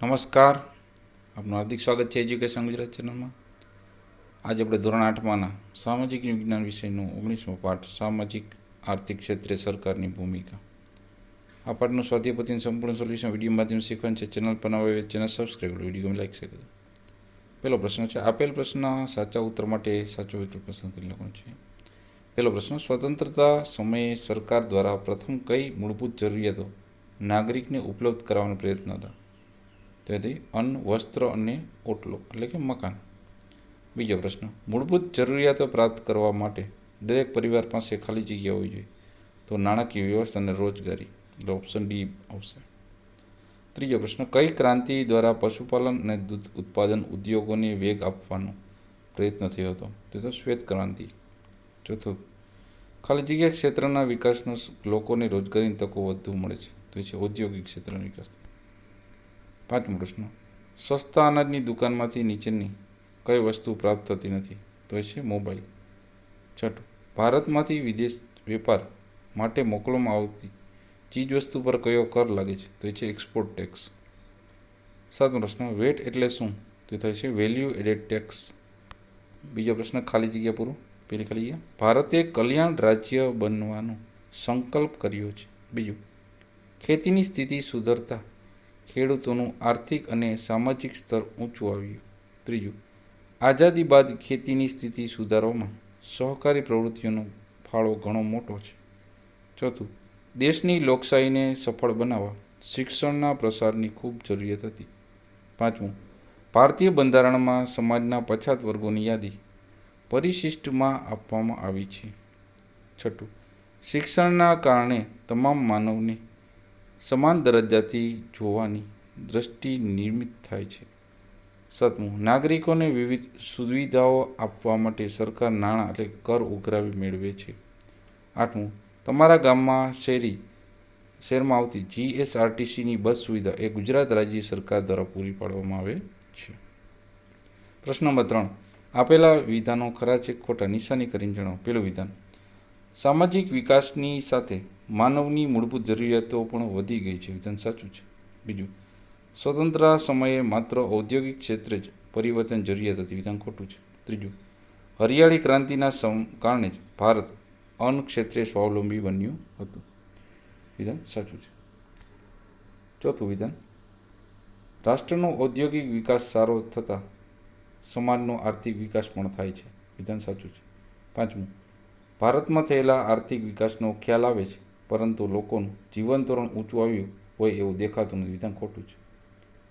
નમસ્કાર, આપનું હાર્દિક સ્વાગત છે એજ્યુકેશન ગુજરાત ચેનલમાં. આજે આપણે ધોરણ 8માંના સામાજિક વિજ્ઞાન વિષયનું 19મો પાઠ સામાજિક આર્થિક ક્ષેત્રે સરકારની ભૂમિકા. આ પાઠનું સ્વાધ્યાય પોથીનું સંપૂર્ણ સોલ્યુશન વિડીયો માધ્યમ શીખવાનું છે. ચેનલ પર નવા હોય ચેનલ સબસ્ક્રાઈબ કરો, વિડીયો લાઈક શેર કરો. પહેલો પ્રશ્ન છે, આપેલ પ્રશ્નના સાચા ઉત્તર માટે સાચો વિકલ્પ પસંદ કરી લેવાનો છે. પહેલો પ્રશ્ન, સ્વતંત્રતા સમયે સરકાર દ્વારા પ્રથમ કઈ મૂળભૂત જરૂરિયાતો નાગરિકને ઉપલબ્ધ કરાવવાનો પ્રયત્ન હતા? તેથી અન્ન, વસ્ત્ર અને ઓટલો એટલે કે મકાન. બીજો પ્રશ્ન, મૂળભૂત જરૂરિયાતો પ્રાપ્ત કરવા માટે દરેક પરિવાર પાસે ખાલી જગ્યા હોવી જોઈએ, તો નાણાકીય વ્યવસ્થા અને રોજગારી એટલે ઓપ્શન ડી આવશે. ત્રીજો પ્રશ્ન, કઈ ક્રાંતિ દ્વારા પશુપાલન અને દૂધ ઉત્પાદન ઉદ્યોગોને વેગ આપવાનો પ્રયત્ન થયો હતો? તે તો શ્વેત ક્રાંતિ. ચોથું, ખાલી જગ્યા ક્ષેત્રના વિકાસનો લોકોને રોજગારીની તકો વધુ મળે છે, તો એ છે ઔદ્યોગિક ક્ષેત્રનો વિકાસ. પાંચમો પ્રશ્ન, સસ્તા અનાજની દુકાનમાંથી નીચેની કઈ વસ્તુ પ્રાપ્ત થતી નથી? તો એ છે મોબાઈલ. છઠ્ઠું, ભારતમાંથી વિદેશ વેપાર માટે મોકલવામાં આવતી ચીજવસ્તુ પર કયો કર લાગે છે? તો એ છે એક્સપોર્ટ ટેક્સ. સાતમો પ્રશ્ન, વેટ એટલે શું? તે થાય છે વેલ્યુ એડેડ ટેક્સ. બીજો પ્રશ્ન, ખાલી જગ્યા પૂરું. પેલી ખાલી જગ્યા, ભારતે કલ્યાણ રાજ્ય બનવાનો સંકલ્પ કર્યો છે. બીજું, ખેતીની સ્થિતિ સુધરતા ખેડૂતોનું આર્થિક અને સામાજિક સ્તર ઊંચું આવ્યું. ત્રીજું, આઝાદી બાદ ખેતીની સ્થિતિ સુધારવામાં સહકારી પ્રવૃત્તિઓનો ફાળો ઘણો મોટો છે. ચોથું, દેશની લોકશાહીને સફળ બનાવવા શિક્ષણના પ્રસારની ખૂબ જરૂરિયાત હતી. પાંચમું, ભારતીય બંધારણમાં સમાજના પછાત વર્ગોની યાદી પરિશિષ્ટમાં આપવામાં આવી છે. છઠ્ઠું, શિક્ષણના કારણે તમામ માનવને સમાન દરજ્જાથી જોવાની દ્રષ્ટિ નિર્મિત થાય છે. સાતમું, નાગરિકોને વિવિધ સુવિધાઓ આપવા માટે સરકાર નાણાં એટલે કર ઉઘરાવી મેળવે છે. આઠમું, તમારા ગામમાં શહેરમાં આવતી જીએસઆરટીસીની બસ સુવિધા એ ગુજરાત રાજ્ય સરકાર દ્વારા પૂરી પાડવામાં આવે છે. પ્રશ્ન નંબર 3, આપેલા વિધાનો ખરા છે ખોટા? નિશાની કરીને જણાવો. પેલું વિધાન, સામાજિક વિકાસની સાથે માનવની મૂળભૂત જરૂરિયાતો પણ વધી ગઈ છે. વિધાન સાચું છે. બીજું, સ્વતંત્રતા સમયે માત્ર ઔદ્યોગિક ક્ષેત્રે જ પરિવર્તન જરૂરિયાત હતી. વિધાન ખોટું છે. ત્રીજું, હરિયાળી ક્રાંતિના કારણે જ ભારત અન્ન ક્ષેત્રે સ્વાવલંબી બન્યું હતું. વિધાન સાચું છે. ચોથું વિધાન, રાષ્ટ્રનો ઔદ્યોગિક વિકાસ સારો થતાં સમાજનો આર્થિક વિકાસ પણ થાય છે. વિધાન સાચું છે. પાંચમું, ભારતમાં થયેલા આર્થિક વિકાસનો ખ્યાલ આવે છે, પરંતુ લોકોનું જીવન ધોરણ ઊંચું આવ્યું હોય એવું દેખાતું નથી. વિધાન ખોટું છે.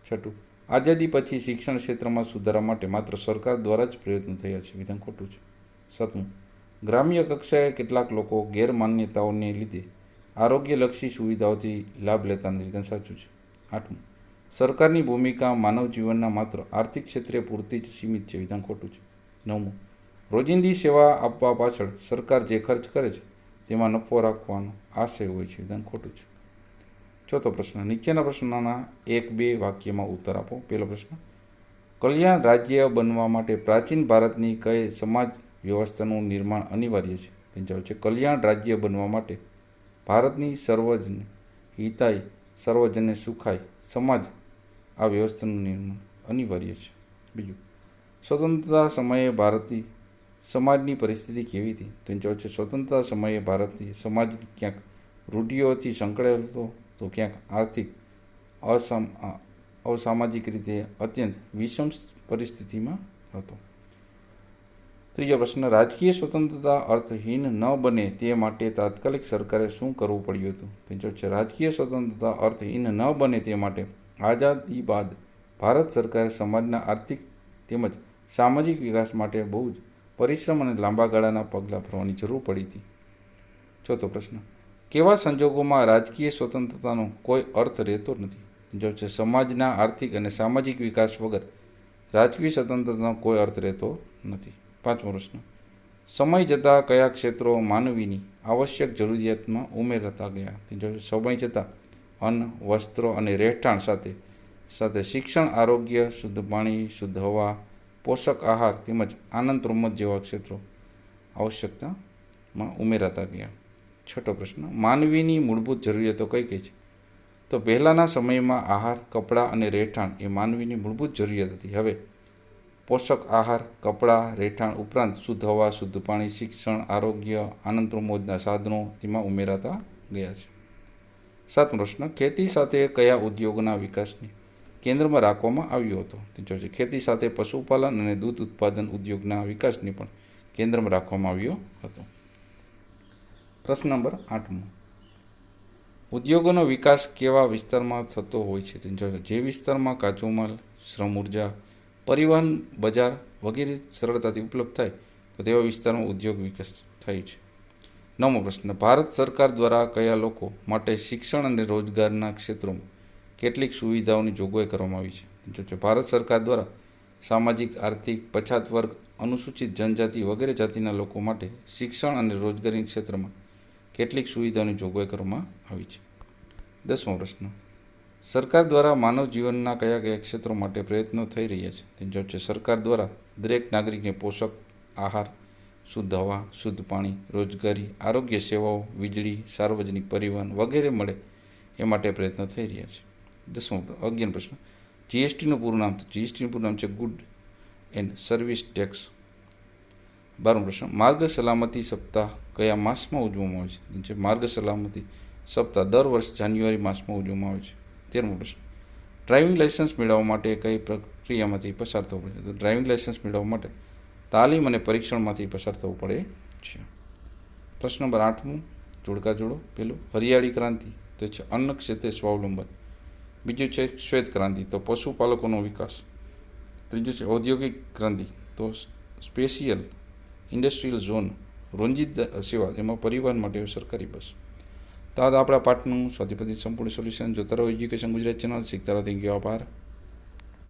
છઠ્ઠું, આઝાદી પછી શિક્ષણ ક્ષેત્રમાં સુધારા માટે માત્ર સરકાર દ્વારા જ પ્રયત્નો થયા છે. વિધાન ખોટું છે. સાતમું, ગ્રામ્ય કક્ષાએ કેટલાક લોકો ગેરમાન્યતાઓને લીધે આરોગ્યલક્ષી સુવિધાઓથી લાભ લેતા નથી. વિધાન સાચું છે. આઠમું, સરકારની ભૂમિકા માનવ જીવનના માત્ર આર્થિક ક્ષેત્રે પૂરતી જ સીમિત છે. વિધાન ખોટું છે. નવમું, રોજિંદી સેવા આપવા પાછળ સરકાર જે ખર્ચ કરે છે તેમાં નફો રાખવાનો આશય હોય છે. વિધાન ખોટું છે. ચોથો પ્રશ્ન, નીચેના પ્રશ્નોના 1-2 વાક્યમાં ઉત્તર આપો. પહેલો પ્રશ્ન, કલ્યાણ રાજ્ય બનવા માટે પ્રાચીન ભારતની કઈ સમાજ વ્યવસ્થાનું નિર્માણ અનિવાર્ય છે? તેનો જવાબ છે કલ્યાણ રાજ્ય બનવા માટે ભારતની સર્વજન હિતાય સર્વજને સુખાય સમાજ આ વ્યવસ્થાનું નિર્માણ અનિવાર્ય છે. બીજું, સ્વતંત્રતા સમયે ભારતીય સમાજની પરિસ્થિતિ કેવી હતી? તેનો જવાબ છે સ્વતંત્રતા સમયે ભારતીય સમાજ ક્યાંક રૂઢિઓથી સંકળાયેલો હતો, તો ક્યાંક આર્થિક અસામાજિક રીતે અત્યંત વિષમ પરિસ્થિતિમાં હતો. ત્રીજો પ્રશ્ન, રાજકીય સ્વતંત્રતા અર્થહીન ન બને તે માટે તાત્કાલિક સરકારે શું કરવું પડ્યું હતું? તેનો જવાબ છે રાજકીય સ્વતંત્રતા અર્થહીન ન બને તે માટે આઝાદી બાદ ભારત સરકારે સમાજના આર્થિક તેમજ સામાજિક વિકાસ માટે બહુ જ પરિશ્રમ અને લાંબા ગાળાના પગલાં ભરવાની જરૂર પડી હતી. ચોથો પ્રશ્ન, કેવા સંજોગોમાં રાજકીય સ્વતંત્રતાનો કોઈ અર્થ રહેતો નથી? જવાબ છે સમાજના આર્થિક અને સામાજિક વિકાસ વગર રાજકીય સ્વતંત્રતાનો કોઈ અર્થ રહેતો નથી. પાંચમો પ્રશ્ન, સમય જતાં કયા ક્ષેત્રો માનવીની આવશ્યક જરૂરિયાતમાં ઉમેરાતા ગયા? સમય જતાં અન્ન, વસ્ત્રો અને રહેઠાણ સાથે શિક્ષણ, આરોગ્ય, શુદ્ધ પાણી, શુદ્ધ હવા, પોષક આહાર તેમજ આનંદ પ્રમોદ જેવા ક્ષેત્રો આવશ્યકતામાં ઉમેરાતા ગયા. છઠ્ઠો પ્રશ્ન, માનવીની મૂળભૂત જરૂરિયાતો કઈ કઈ છે? તો તો પહેલાંના સમયમાં આહાર, કપડાં અને રહેઠાણ એ માનવીની મૂળભૂત જરૂરિયાત હતી. હવે પોષક આહાર, કપડાં, રહેઠાણ ઉપરાંત શુદ્ધ હવા, શુદ્ધ પાણી, શિક્ષણ, આરોગ્ય, આનંદ પ્રમોદના સાધનો તેમાં ઉમેરાતા ગયા છે. 7મો પ્રશ્ન, ખેતી સાથે કયા ઉદ્યોગના વિકાસને કેન્દ્રમાં રાખવામાં આવ્યો હતો? તો છે ખેતી સાથે પશુપાલન અને દૂધ ઉત્પાદન ઉદ્યોગના વિકાસને પણ કેન્દ્રમાં રાખવામાં આવ્યો હતો. પ્રશ્ન નંબર 8મો, ઉદ્યોગોનો વિકાસ કેવા વિસ્તારમાં થતો હોય છે? તો જે વિસ્તારમાં કાચો માલ, શ્રમ ઉર્જા, પરિવહન, બજાર વગેરે સરળતાથી ઉપલબ્ધ થાય તો તેવા વિસ્તારમાં ઉદ્યોગ વિકાસ થાય છે. 9મો પ્રશ્ન, ભારત સરકાર દ્વારા કયા લોકો માટે શિક્ષણ અને રોજગારના ક્ષેત્રોમાં કેટલીક સુવિધાઓની જોગવાઈ કરવામાં આવી છે? તો ભારત સરકાર દ્વારા સામાજિક, આર્થિક, પછાત વર્ગ, અનુસૂચિત જનજાતિ વગેરે જાતિના લોકો માટે શિક્ષણ અને રોજગારી ક્ષેત્રમાં કેટલીક સુવિધાઓની જોગવાઈ કરવામાં આવી છે. 10મો પ્રશ્ન, સરકાર દ્વારા માનવ જીવનના કયા કયા ક્ષેત્રો માટે પ્રયત્નો થઈ રહ્યા છે? તેનો જવાબ છે સરકાર દ્વારા દરેક નાગરિકને પોષક આહાર, શુદ્ધ હવા, શુદ્ધ પાણી, રોજગારી, આરોગ્ય સેવાઓ, વીજળી, સાર્વજનિક પરિવહન વગેરે મળે એ માટે પ્રયત્નો થઈ રહ્યા છે. 11મો પ્રશ્ન, જીએસટીનું પૂરું નામ? તો જીએસટીનું પૂરું નામ છે ગુડ એન્ડ સર્વિસ ટેક્સ. 12મો પ્રશ્ન, માર્ગ સલામતી સપ્તાહ કયા માસમાં ઉજવવામાં આવે છે? માર્ગ સલામતી સપ્તાહ દર વર્ષ જાન્યુઆરી માસમાં ઉજવવામાં આવે છે. 13મો પ્રશ્ન, ડ્રાઇવિંગ લાઇસન્સ મેળવવા માટે કઈ પ્રક્રિયામાંથી પસાર થવું પડે છે? તો ડ્રાઇવિંગ લાઇસન્સ મેળવવા માટે તાલીમ અને પરીક્ષણમાંથી પસાર થવું પડે છે. પ્રશ્ન નંબર 8મો, જોડકા જોડો. પેલું હરિયાળી ક્રાંતિ તો છે અન્ન ક્ષેત્રે સ્વાવલંબન. બીજું છે શ્વેત ક્રાંતિ તો પશુપાલકોનો વિકાસ. ત્રીજું છે ઔદ્યોગિક ક્રાંતિ તો સ્પેશિયલ ઇન્ડસ્ટ્રીયલ ઝોન, રોંજીત સેવા એમાં પરિવહન માટે સરકારી બસ. તો આ આપણા પાઠનું સ્વાધ્યાયપોથી સંપૂર્ણ સોલ્યુશન. જોતા રહો એજ્યુકેશન ગુજરાત ચેનલ. શીખતા રહો. Thank you. આભાર.